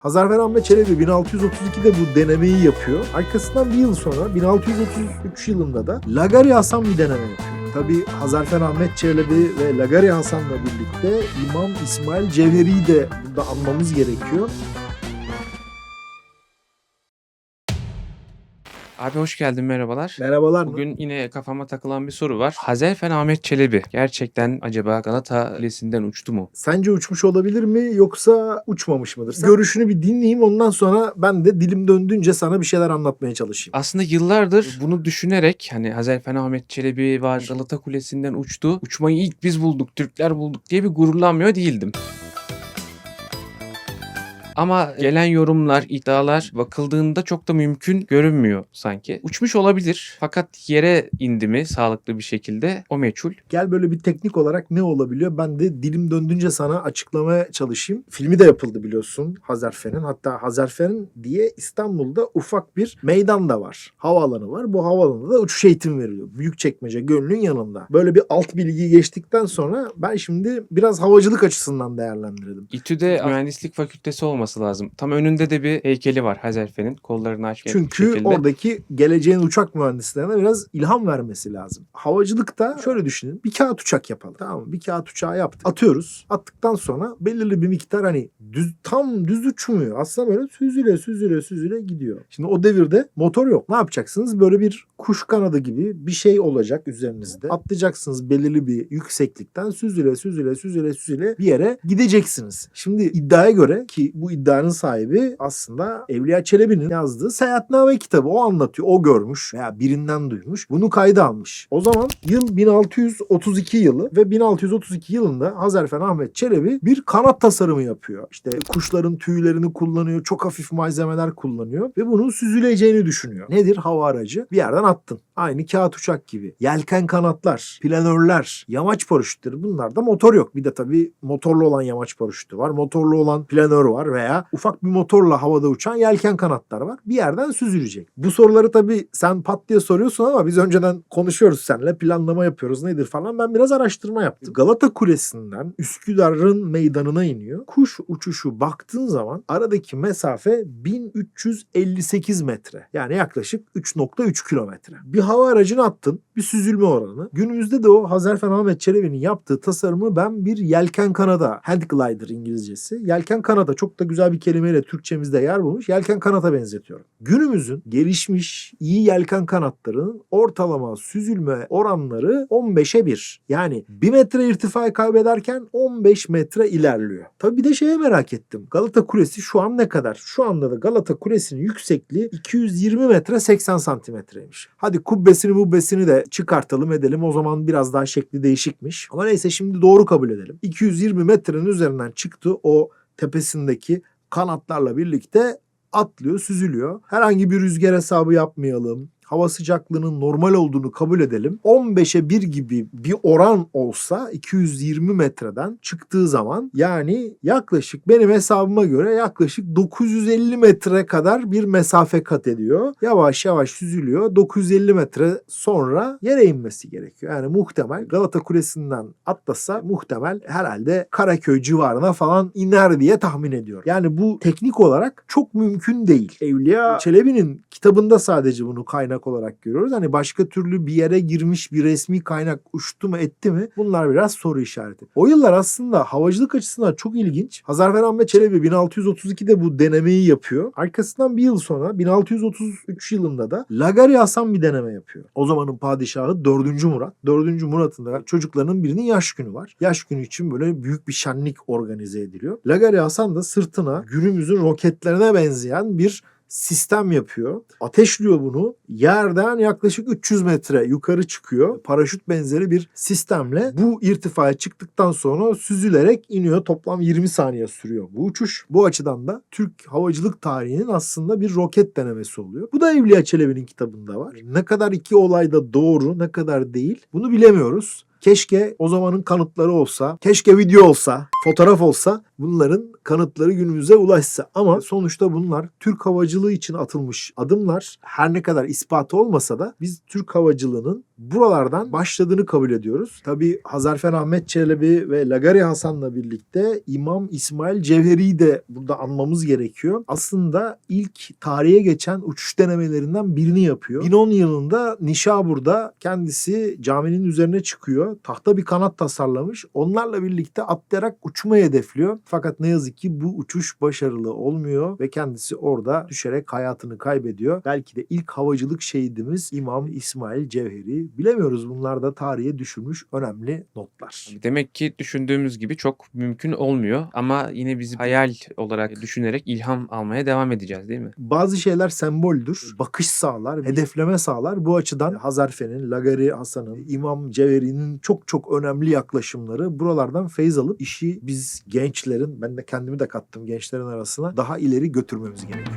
Hazarfen Ahmet Çelebi 1632'de bu denemeyi yapıyor. Arkasından bir yıl sonra 1633 yılında da Lagari Hasan bir deneme yapıyor. Tabi Hazarfen Ahmet Çelebi ve Lagari Hasan'la birlikte İmam İsmail Cevheri'yi de burada anmamız gerekiyor. Abi hoş geldin, merhabalar. Merhabalar. Bugün yine kafama takılan bir soru var. Hazarfen Ahmet Çelebi gerçekten acaba Galata Kulesi'nden uçtu mu? Sence uçmuş olabilir mi yoksa uçmamış mıdır? Görüşünü bir dinleyeyim, ondan sonra ben de dilim döndüğünce sana bir şeyler anlatmaya çalışayım. Aslında yıllardır bunu düşünerek hani Hazarfen Ahmet Çelebi var, Galata Kulesi'nden uçtu. Uçmayı ilk biz bulduk, Türkler bulduk diye bir gururlanmıyor değildim. Ama gelen yorumlar, iddialar bakıldığında çok da mümkün görünmüyor sanki. Uçmuş olabilir fakat yere indi mi sağlıklı bir şekilde o meçhul. Gel böyle bir teknik olarak ne olabiliyor? Ben de dilim döndüğünce sana açıklamaya çalışayım. Filmi de yapıldı biliyorsun Hazarfen'in. Hatta Hazarfen diye İstanbul'da ufak bir meydan da var. Havaalanı var. Bu havaalanında da uçuş eğitimi veriliyor. Büyükçekmece Gölü'nün yanında. Böyle bir alt bilgiyi geçtikten sonra ben şimdi biraz havacılık açısından değerlendirdim. İTÜ'de mühendislik fakültesi olması lazım. Tam önünde de bir heykeli var Hazarfen'in. Kollarını açmış Çünkü şekilde. oradaki geleceğin uçak mühendislerine biraz ilham vermesi lazım. Havacılıkta şöyle düşünün. Bir kağıt uçak yapalım. Tamam mı? Bir kağıt uçağı yaptık. Atıyoruz. Attıktan sonra belirli bir miktar hani tam düz uçmuyor. Aslında böyle süzüle gidiyor. Şimdi o devirde motor yok. Ne yapacaksınız? Böyle bir kuş kanadı gibi bir şey olacak üzerinizde. Atlayacaksınız belirli bir yükseklikten süzüle bir yere gideceksiniz. Şimdi iddiaya göre, ki bu iddianın sahibi aslında Evliya Çelebi'nin yazdığı Seyahatname kitabı. O anlatıyor. O görmüş veya birinden duymuş. Bunu kayda almış. O zaman yıl 1632 yılı ve 1632 yılında Hazarfen Ahmet Çelebi bir kanat tasarımı yapıyor. İşte kuşların tüylerini kullanıyor. Çok hafif malzemeler kullanıyor ve bunun süzüleceğini düşünüyor. Nedir? Hava aracı. Bir yerden attın. Aynı kağıt uçak gibi. Yelken kanatlar, planörler, yamaç paraşütleri, bunlarda motor yok. Bir de tabii motorlu olan yamaç paraşütü var. Motorlu olan planör var veya ufak bir motorla havada uçan yelken kanatlar var. Bir yerden süzülecek. Bu soruları tabii sen pat diye soruyorsun ama biz önceden konuşuyoruz seninle. Planlama yapıyoruz nedir falan. Ben biraz araştırma yaptım. Galata Kulesi'nden Üsküdar'ın meydanına iniyor. Kuş uçuşu baktığın zaman aradaki mesafe 1358 metre. Yani yaklaşık 3,3 kilometre. Bir hava aracını attın. Bir süzülme oranı. Günümüzde de o Hazarfen Ahmet Çelebi'nin yaptığı tasarımı ben bir yelken kanada, hand glider İngilizcesi. Yelken kanada çok da güzel bir kelimeyle Türkçemizde yer bulmuş. Yelken kanata benzetiyorum. Günümüzün gelişmiş iyi yelken kanatlarının ortalama süzülme oranları 15'e 1. Yani 1 metre irtifayı kaybederken 15 metre ilerliyor. Tabii bir de şeye merak ettim. Galata Kulesi şu an ne kadar? Şu anda da Galata Kulesi'nin yüksekliği 220 metre 80 santimetreymiş. Hadi kubbesini de çıkartalım edelim. O zaman biraz daha şekli değişikmiş. Ama neyse şimdi doğru kabul edelim. 220 metrenin üzerinden çıktı, o tepesindeki kanatlarla birlikte atlıyor, süzülüyor. Herhangi bir rüzgar hesabı yapmayalım. Hava sıcaklığının normal olduğunu kabul edelim. 15'e 1 gibi bir oran olsa 220 metreden çıktığı zaman, yani yaklaşık benim hesabıma göre yaklaşık 950 metre kadar bir mesafe kat ediyor. Yavaş yavaş süzülüyor. 950 metre sonra yere inmesi gerekiyor. Yani muhtemel Galata Kulesi'nden atlasa muhtemel herhalde Karaköy civarına falan iner diye tahmin ediyor. Yani bu teknik olarak çok mümkün değil. Evliya Çelebi'nin kitabında sadece bunu kaynak olarak görüyoruz. Hani başka türlü bir yere girmiş bir resmi kaynak uçtu mu etti mi? Bunlar biraz soru işareti. O yıllar aslında havacılık açısından çok ilginç. Hazarfen Ahmet Çelebi 1632'de bu denemeyi yapıyor. Arkasından bir yıl sonra 1633 yılında da Lagari Hasan bir deneme yapıyor. O zamanın padişahı 4. Murat. 4. Murat'ın da çocuklarının birinin yaş günü var. Yaş günü için böyle büyük bir şenlik organize ediliyor. Lagari Hasan da sırtına günümüzün roketlerine benzeyen bir sistem yapıyor. Ateşliyor bunu. Yerden yaklaşık 300 metre yukarı çıkıyor. Paraşüt benzeri bir sistemle bu irtifaya çıktıktan sonra süzülerek iniyor. Toplam 20 saniye sürüyor bu uçuş. Bu açıdan da Türk havacılık tarihinin aslında bir roket denemesi oluyor. Bu da Evliya Çelebi'nin kitabında var. Ne kadar iki olay da doğru, ne kadar değil, bunu bilemiyoruz. Keşke o zamanın kanıtları olsa, keşke video olsa, fotoğraf olsa, bunların kanıtları günümüze ulaşsa. Ama sonuçta bunlar Türk havacılığı için atılmış adımlar. Her ne kadar ispatı olmasa da biz Türk havacılığının buralardan başladığını kabul ediyoruz. Tabii Hazarfen Ahmet Çelebi ve Lagari Hasan'la birlikte İmam İsmail Cevheri'yi de burada anmamız gerekiyor. Aslında ilk tarihe geçen uçuş denemelerinden birini yapıyor. 1010 yılında Nişabur'da kendisi caminin üzerine çıkıyor. Tahta bir kanat tasarlamış. Onlarla birlikte atlayarak uçmayı hedefliyor. Fakat ne yazık ki bu uçuş başarılı olmuyor ve kendisi orada düşerek hayatını kaybediyor. Belki de ilk havacılık şehidimiz İmam İsmail Cevheri. Bilemiyoruz, bunlar da tarihe düşülmüş önemli notlar. Demek ki düşündüğümüz gibi çok mümkün olmuyor ama yine bizi hayal olarak düşünerek ilham almaya devam edeceğiz değil mi? Bazı şeyler semboldür. Bakış sağlar, hedefleme sağlar. Bu açıdan Hazarfen'in, Lagari Hasan'ın, İmam Cevheri'nin çok çok önemli yaklaşımları, buralardan feyz alıp işi biz gençlerin, ben de kendimi de kattım gençlerin arasına, daha ileri götürmemiz gerekiyor.